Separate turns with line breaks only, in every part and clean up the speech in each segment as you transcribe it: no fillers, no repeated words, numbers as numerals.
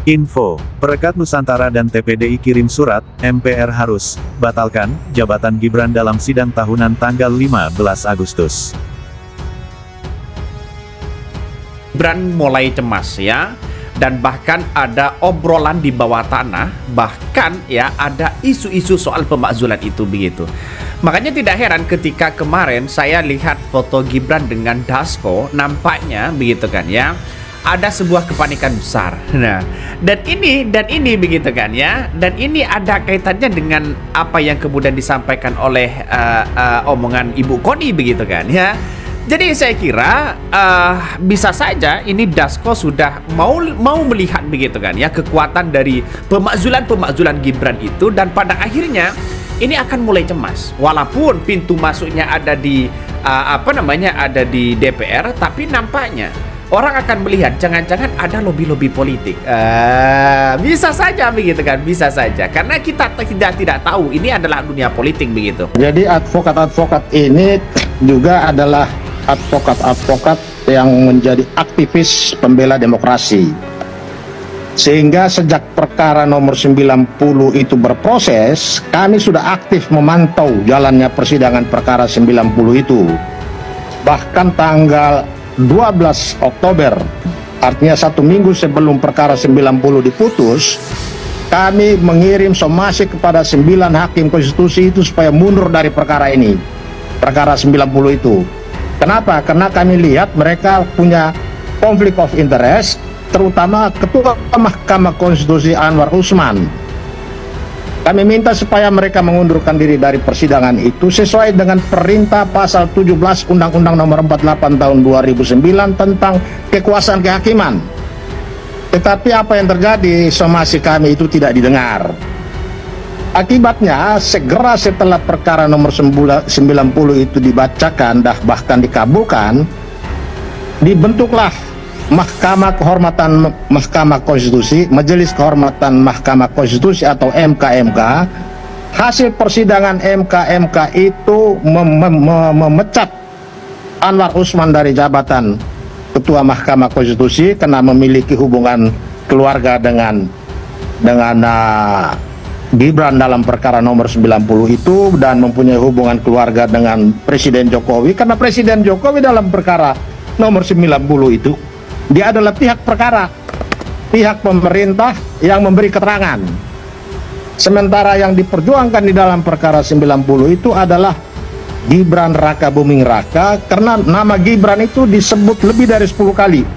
Info, Perekat Nusantara dan TPDI kirim surat, MPR harus batalkan jabatan Gibran dalam sidang tahunan tanggal 15 Agustus.
Gibran mulai cemas ya, dan bahkan ada obrolan di bawah tanah, bahkan ya ada isu-isu soal pemakzulan itu begitu. Makanya tidak heran ketika kemarin saya lihat foto Gibran dengan Dasko, nampaknya begitu kan ya, ada sebuah kepanikan besar. Nah, dan ini begitu kan ya, dan ini ada kaitannya dengan apa yang kemudian disampaikan oleh omongan Ibu Koni begitu kan ya. Jadi saya kira bisa saja ini Dasko sudah mau melihat begitu kan ya kekuatan dari pemakzulan Gibran itu, dan pada akhirnya ini akan mulai cemas. Walaupun pintu masuknya ada di ada di DPR, tapi nampaknya orang akan melihat jangan-jangan ada lobby-lobby politik. Bisa saja begitu kan, bisa saja. Karena kita tidak tahu, ini adalah dunia politik begitu.
Jadi advokat-advokat ini juga adalah advokat-advokat yang menjadi aktivis pembela demokrasi. Sehingga sejak perkara nomor 90 itu berproses, kami sudah aktif memantau jalannya persidangan perkara 90 itu. Bahkan tanggal 12 Oktober, artinya 1 minggu sebelum perkara 90 diputus, kami mengirim somasi kepada 9 hakim konstitusi itu supaya mundur dari perkara ini, perkara 90 itu. Kenapa? Karena kami lihat mereka punya konflik of interest, terutama Ketua Mahkamah Konstitusi Anwar Usman. Kami minta supaya mereka mengundurkan diri dari persidangan itu sesuai dengan perintah pasal 17 Undang-Undang Nomor 48 Tahun 2009 tentang kekuasaan kehakiman. Tetapi apa yang terjadi, somasi kami itu tidak didengar. Akibatnya segera setelah perkara nomor 90 itu dibacakan dan bahkan dikabulkan, dibentuklah Mahkamah Kehormatan Mahkamah Konstitusi, Majelis Kehormatan Mahkamah Konstitusi atau MKMK. Hasil persidangan MKMK itu memecat Anwar Usman dari jabatan Ketua Mahkamah Konstitusi karena memiliki hubungan keluarga dengan Gibran dalam perkara nomor 90 itu, dan mempunyai hubungan keluarga dengan Presiden Jokowi, karena Presiden Jokowi dalam perkara nomor 90 itu dia adalah pihak perkara, pihak pemerintah yang memberi keterangan. Sementara yang diperjuangkan di dalam perkara 90 itu adalah Gibran Raka Buming Raka, karena nama Gibran itu disebut lebih dari 10 kali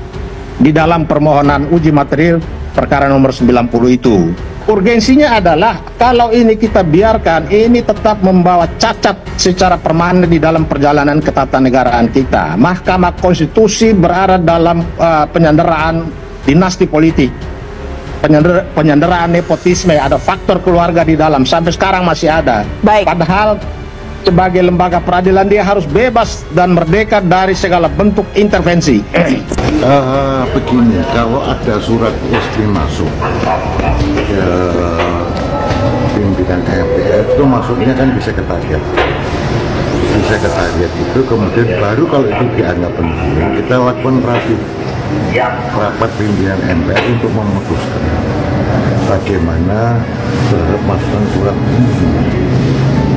di dalam permohonan uji material perkara nomor 90 itu. Urgensinya adalah kalau ini kita biarkan, ini tetap membawa cacat secara permanen di dalam perjalanan ketatanegaraan kita. Mahkamah Konstitusi berada dalam penyanderaan dinasti politik, penyanderaan nepotisme, ada faktor keluarga di dalam, sampai sekarang masih ada.
Baik.
Padahal sebagai lembaga peradilan dia harus bebas dan merdeka dari segala bentuk intervensi.
Begini, kalau ada surat resmi masuk ke pimpinan MPR itu masuknya kan bisa ke target. Bisa ke target itu, kemudian baru kalau itu dianggap penting, kita lakukan rapat pimpinan MPR untuk memutuskan bagaimana terhadap masukan surat ini.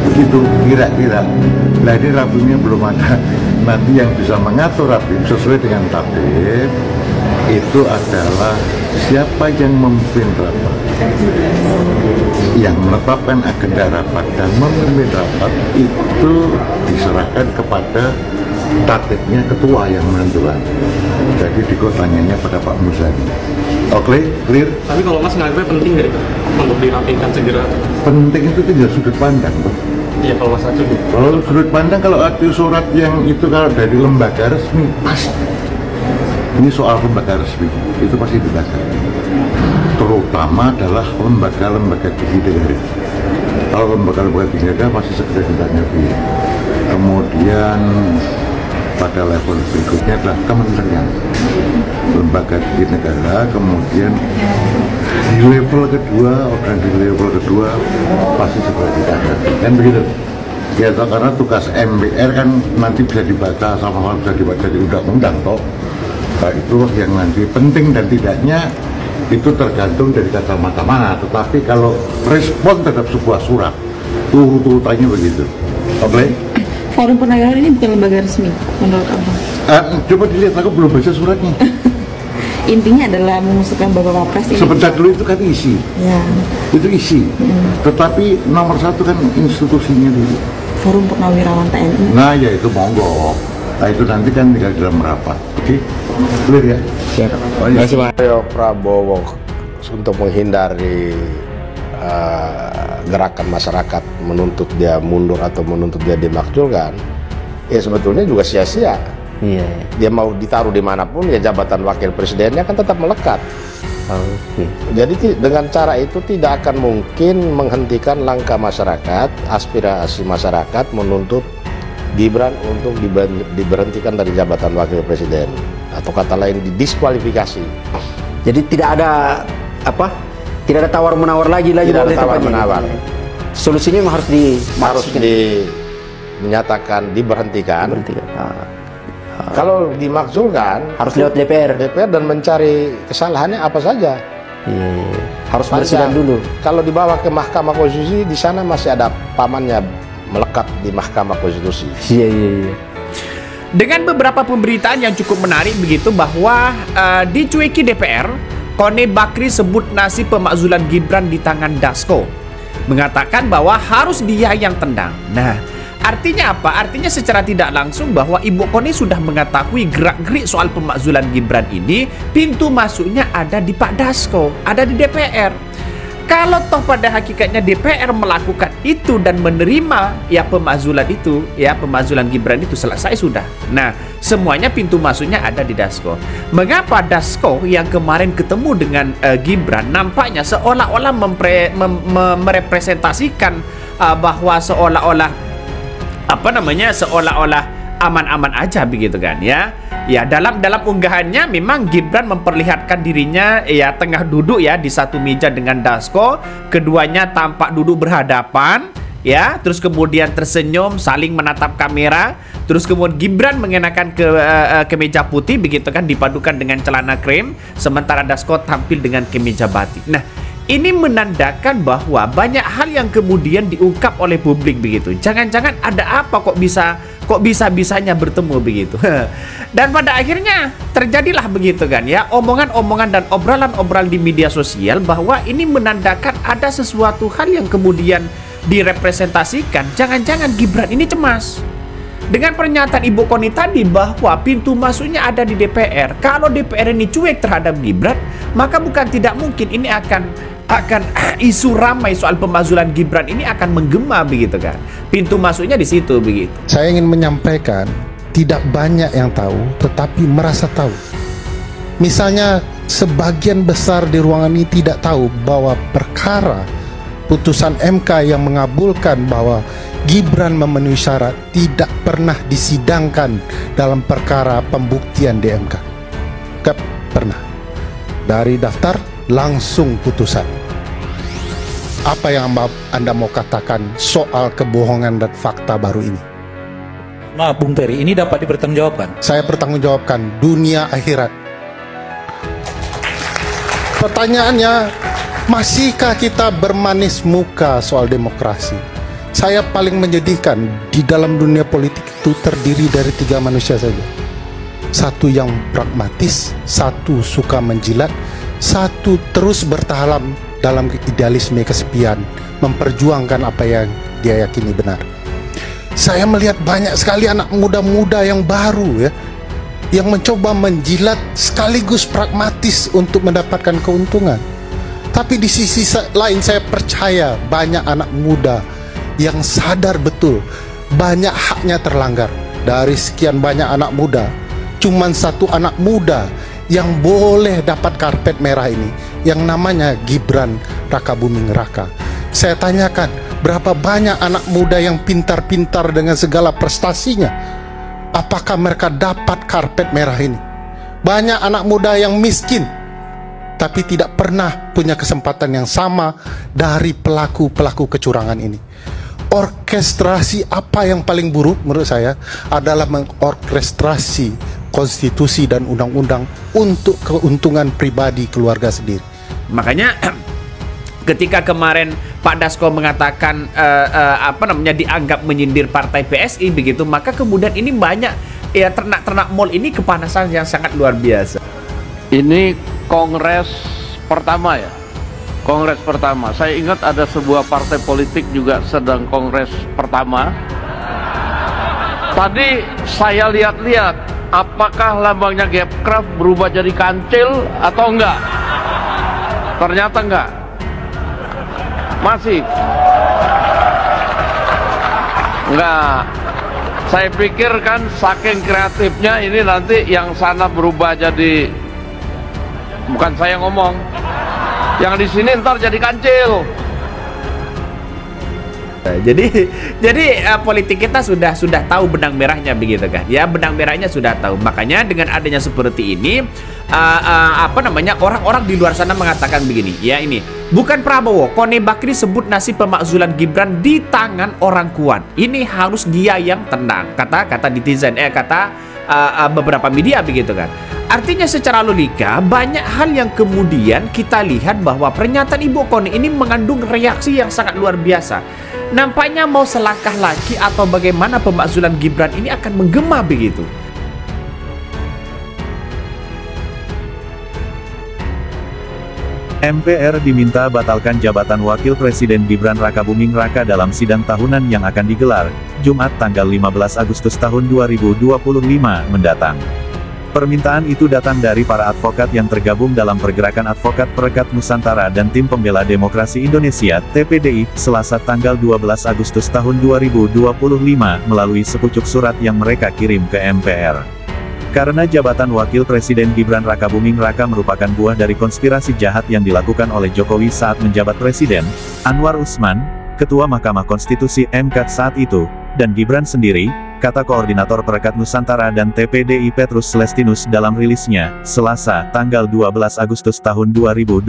Begitu kira-kira. Nah ini Rapimnya belum ada. Nanti yang bisa mengatur Rapim sesuai dengan tatib itu adalah siapa yang memimpin rapat, yang menetapkan agenda rapat dan memimpin rapat itu diserahkan kepada tatibnya, ketua yang menentukan. Jadi dikotanya pada Pak Muzani. Oke, clear?
Tapi kalau Mas nganggapnya penting nggak itu untuk dirapikan segera?
Penting itu tidak sudut pandang, Pak.
Iya, kalau Mas Acung.
Kalau sudut pandang, kalau ada surat yang itu kalau dari lembaga resmi, pasti. Ini soal lembaga resmi, itu pasti dibaca. Terutama adalah lembaga-lembaga tinggi negara. Kalau lembaga-lembaga tinggi negara pasti segera ditanya. Kemudian pada level berikutnya adalah kementerian, lembaga tinggi negara. Kemudian di level kedua pasti segera ditanya, kan begitu ya, karena tugas MPR kan nanti bisa dibaca sama bisa dibaca di undang-undang toh. Nah, itu yang nanti penting dan tidaknya itu tergantung dari kacamata mana. Tetapi kalau respon terhadap sebuah surat, urutannya begitu. Oke?
Forum Penagrawan ini bukan lembaga resmi menurut Abang?
Coba dilihat, aku belum baca suratnya.
Intinya adalah mengusulkan Bapak Wapres ini.
Sebentar dulu, itu kan isi.
Ya.
Itu isi. Tetapi nomor satu kan institusinya dulu.
Forum Purnawirawan TNI.
Nah ya itu monggo. Nah itu nanti kan tinggal dalam rapat. Oke? Clear ya?
Siap. Prabowo untuk menghindari gerakan masyarakat menuntut dia mundur atau menuntut dia dimakzulkan, ya sebetulnya juga sia-sia.
Iya.
Dia mau ditaruh dimanapun, ya jabatan wakil presidennya kan tetap melekat. Jadi dengan cara itu tidak akan mungkin menghentikan langkah masyarakat, aspirasi masyarakat menuntut Gibran untuk diberhentikan dari jabatan wakil presiden, atau kata lain didiskualifikasi.
Jadi tidak ada tidak ada tawar menawar lagi
Tidak ada tawar menawar.
Solusinya memang harus
dinyatakan diberhentikan. Kalau dimakzulkan
Harus lewat DPR
dan mencari kesalahannya apa saja.
Harus bersidang dulu.
Kalau dibawa ke Mahkamah Konstitusi, di sana masih ada pamannya melekat di Mahkamah Konstitusi.
Iya.
Dengan beberapa pemberitaan yang cukup menarik begitu bahwa dicueki DPR, Kone Bakri sebut nasib pemakzulan Gibran di tangan Dasko, mengatakan bahwa harus dia yang tendang. Nah, artinya apa? Artinya secara tidak langsung bahwa Ibu Kone sudah mengetahui gerak-gerik soal pemakzulan Gibran ini, pintu masuknya ada di Pak Dasko, ada di DPR. Kalau toh pada hakikatnya DPR melakukan itu dan menerima ya pemakzulan itu, ya pemakzulan Gibran itu selesai sudah. Nah, semuanya pintu masuknya ada di Dasko. Mengapa Dasko yang kemarin ketemu dengan Gibran nampaknya seolah-olah merepresentasikan bahwa seolah-olah seolah-olah aman-aman aja begitu kan ya. Ya dalam unggahannya memang Gibran memperlihatkan dirinya ya tengah duduk ya di satu meja dengan Dasko, keduanya tampak duduk berhadapan ya, terus kemudian tersenyum saling menatap kamera, terus kemudian Gibran mengenakan kemeja putih begitu kan dipadukan dengan celana krem, sementara Dasko tampil dengan kemeja batik. Nah, ini menandakan bahwa banyak hal yang kemudian diungkap oleh publik begitu. Jangan-jangan ada apa kok bisa-bisanya bertemu begitu. Dan pada akhirnya terjadilah begitu kan ya, omongan-omongan dan obrolan-obrolan di media sosial bahwa ini menandakan ada sesuatu hal yang kemudian direpresentasikan. Jangan-jangan Gibran ini cemas. Dengan pernyataan Ibu Koni tadi bahwa pintu masuknya ada di DPR. Kalau DPR ini cuek terhadap Gibran, maka bukan tidak mungkin ini akan isu ramai soal pemakzulan Gibran ini akan menggema begitu kan. Pintu masuknya di situ begitu.
Saya ingin menyampaikan, tidak banyak yang tahu tetapi merasa tahu. Misalnya sebagian besar di ruangan ini tidak tahu bahwa perkara putusan MK yang mengabulkan bahwa Gibran memenuhi syarat tidak pernah disidangkan dalam perkara pembuktian di MK. Gak pernah. Dari daftar langsung putusan. Apa yang Anda mau katakan soal kebohongan dan fakta baru ini?
Nah, Bung Peri, ini dapat dipertanggungjawabkan?
Saya pertanggungjawabkan dunia akhirat. Pertanyaannya, masihkah kita bermanis muka soal demokrasi? Saya paling menyedihkan di dalam dunia politik itu terdiri dari 3 manusia saja. Satu yang pragmatis, satu suka menjilat, satu terus bertahan dalam idealisme kesepian, memperjuangkan apa yang dia yakini benar. Saya melihat banyak sekali anak muda-muda yang baru ya, yang mencoba menjilat sekaligus pragmatis untuk mendapatkan keuntungan. Tapi di sisi lain saya percaya banyak anak muda yang sadar betul banyak haknya terlanggar. Dari sekian banyak anak muda, cuman satu anak muda yang boleh dapat karpet merah ini, yang namanya Gibran Rakabuming Raka. Saya tanyakan, berapa banyak anak muda yang pintar-pintar dengan segala prestasinya, apakah mereka dapat karpet merah ini? Banyak anak muda yang miskin, tapi tidak pernah punya kesempatan yang sama dari pelaku-pelaku kecurangan ini. Orkestrasi apa yang paling buruk menurut saya adalah mengorkestrasi konstitusi dan undang-undang untuk keuntungan pribadi keluarga sendiri.
Makanya ketika kemarin Pak Dasko mengatakan dianggap menyindir partai PSI begitu, maka kemudian ini banyak ya ternak-ternak mall ini kepanasan yang sangat luar biasa.
Ini kongres pertama ya. Kongres pertama. Saya ingat ada sebuah partai politik juga sedang kongres pertama. Tadi saya lihat-lihat apakah lambangnya Gapcraft berubah jadi kancil atau enggak. Ternyata enggak. Masih. Enggak. Saya pikir kan saking kreatifnya ini nanti yang sana berubah jadi, bukan saya ngomong, yang di sini ntar jadi kancil.
Jadi politik kita sudah tahu benang merahnya begitu kan? Ya, benang merahnya sudah tahu. Makanya dengan adanya seperti ini, orang-orang di luar sana mengatakan begini, ya ini bukan Prabowo, Kone Bakri sebut nasib pemakzulan Gibran di tangan orang kuat. Ini harus dia yang tenang, kata netizen, beberapa media begitu kan. Artinya secara logika banyak hal yang kemudian kita lihat bahwa pernyataan Ibu Kone ini mengandung reaksi yang sangat luar biasa. Nampaknya mau selangkah lagi atau bagaimana pemakzulan Gibran ini akan menggema begitu.
MPR diminta batalkan jabatan Wakil Presiden Gibran Rakabuming Raka dalam sidang tahunan yang akan digelar Jumat tanggal 15 Agustus tahun 2025 mendatang. Permintaan itu datang dari para advokat yang tergabung dalam Pergerakan Advokat Perekat Nusantara dan Tim Pembela Demokrasi Indonesia (TPDI) Selasa tanggal 12 Agustus tahun 2025 melalui sepucuk surat yang mereka kirim ke MPR. Karena jabatan Wakil Presiden Gibran Rakabuming Raka merupakan buah dari konspirasi jahat yang dilakukan oleh Jokowi saat menjabat Presiden, Anwar Usman, Ketua Mahkamah Konstitusi (MK) saat itu, dan Gibran sendiri, kata Koordinator Perekat Nusantara dan TPDI Petrus Celestinus dalam rilisnya, Selasa, tanggal 12 Agustus tahun 2025.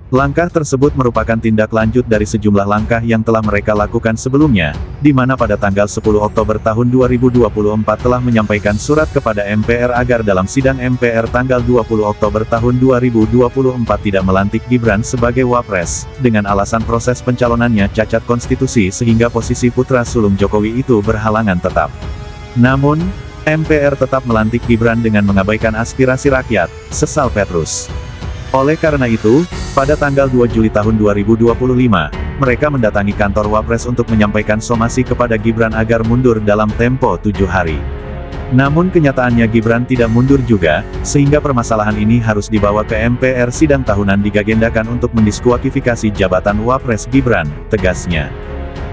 Langkah tersebut merupakan tindak lanjut dari sejumlah langkah yang telah mereka lakukan sebelumnya, di mana pada tanggal 10 Oktober tahun 2024 telah menyampaikan surat kepada MPR agar dalam sidang MPR tanggal 20 Oktober tahun 2024 tidak melantik Gibran sebagai Wapres, dengan alasan proses pencalonannya cacat konstitusi sehingga posisi putra sulung Jokowi itu berhalangan tetap. Namun, MPR tetap melantik Gibran dengan mengabaikan aspirasi rakyat, sesal Petrus. Oleh karena itu, pada tanggal 2 Juli tahun 2025, mereka mendatangi kantor Wapres untuk menyampaikan somasi kepada Gibran agar mundur dalam tempo 7 hari. Namun kenyataannya Gibran tidak mundur juga, sehingga permasalahan ini harus dibawa ke MPR sidang tahunan digagendakan untuk mendiskualifikasi jabatan Wapres Gibran, tegasnya.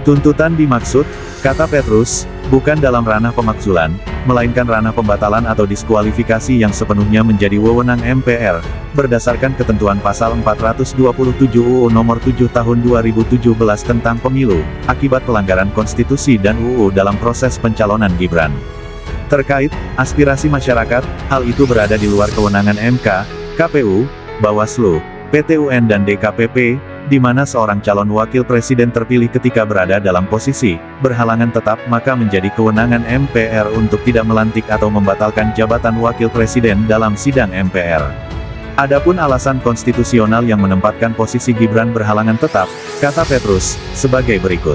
Tuntutan dimaksud, kata Petrus, bukan dalam ranah pemakzulan, melainkan ranah pembatalan atau diskualifikasi yang sepenuhnya menjadi wewenang MPR, berdasarkan ketentuan pasal 427 UU Nomor 7 Tahun 2017 tentang Pemilu, akibat pelanggaran konstitusi dan UU dalam proses pencalonan Gibran. Terkait aspirasi masyarakat, hal itu berada di luar kewenangan MK, KPU, Bawaslu, PT UN dan DKPP, di mana seorang calon wakil presiden terpilih ketika berada dalam posisi berhalangan tetap, maka menjadi kewenangan MPR untuk tidak melantik atau membatalkan jabatan wakil presiden dalam sidang MPR. Adapun alasan konstitusional yang menempatkan posisi Gibran berhalangan tetap, kata Petrus, sebagai berikut.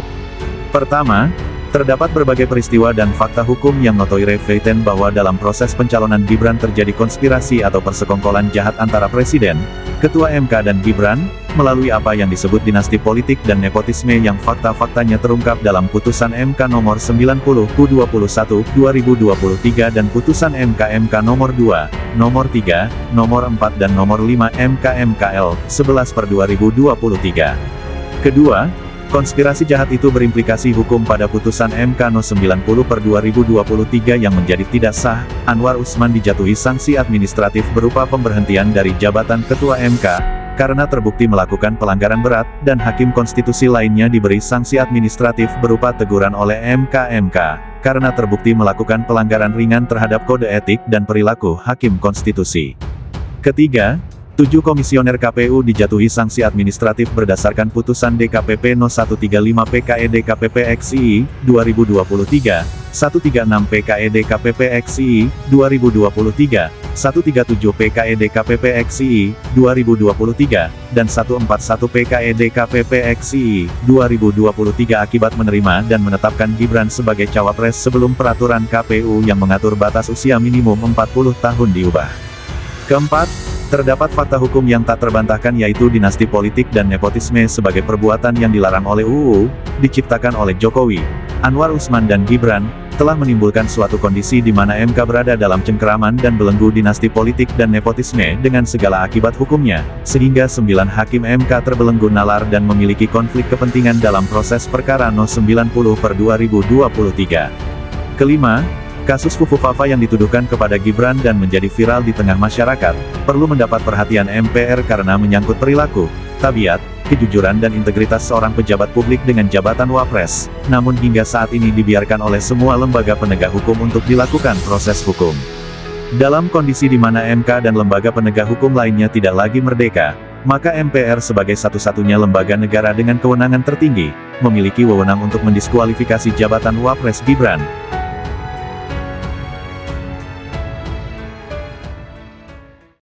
Pertama, terdapat berbagai peristiwa dan fakta hukum yang notoire feiten bahwa dalam proses pencalonan Gibran terjadi konspirasi atau persekongkolan jahat antara Presiden, Ketua MK dan Gibran, melalui apa yang disebut dinasti politik dan nepotisme yang fakta-faktanya terungkap dalam putusan MK nomor 90/21/2023 dan putusan MK nomor 2, nomor 3, nomor 4 dan nomor 5 MKL 11/2023. Kedua, konspirasi jahat itu berimplikasi hukum pada putusan MK No 90/2023 yang menjadi tidak sah. Anwar Usman dijatuhi sanksi administratif berupa pemberhentian dari jabatan Ketua MK, karena terbukti melakukan pelanggaran berat, dan hakim konstitusi lainnya diberi sanksi administratif berupa teguran oleh MK, karena terbukti melakukan pelanggaran ringan terhadap kode etik dan perilaku hakim konstitusi. Ketiga, 7 komisioner KPU dijatuhi sanksi administratif berdasarkan putusan DKPP No 135 PKE DKPP XII 2023, 136 PKE DKPP XII 2023, 137 PKE DKPP XII 2023, dan 141 PKE DKPP XII 2023 akibat menerima dan menetapkan Gibran sebagai cawapres sebelum peraturan KPU yang mengatur batas usia minimum 40 tahun diubah. Keempat, terdapat fakta hukum yang tak terbantahkan yaitu dinasti politik dan nepotisme sebagai perbuatan yang dilarang oleh UU, diciptakan oleh Jokowi, Anwar Usman dan Gibran, telah menimbulkan suatu kondisi di mana MK berada dalam cengkeraman dan belenggu dinasti politik dan nepotisme dengan segala akibat hukumnya, sehingga 9 hakim MK terbelenggu nalar dan memiliki konflik kepentingan dalam proses perkara No. 90/2023. Kelima, kasus Fufu Fafa yang dituduhkan kepada Gibran dan menjadi viral di tengah masyarakat, perlu mendapat perhatian MPR karena menyangkut perilaku, tabiat, kejujuran dan integritas seorang pejabat publik dengan jabatan Wapres, namun hingga saat ini dibiarkan oleh semua lembaga penegak hukum untuk dilakukan proses hukum. Dalam kondisi di mana MK dan lembaga penegak hukum lainnya tidak lagi merdeka, maka MPR sebagai satu-satunya lembaga negara dengan kewenangan tertinggi, memiliki wewenang untuk mendiskualifikasi jabatan Wapres Gibran,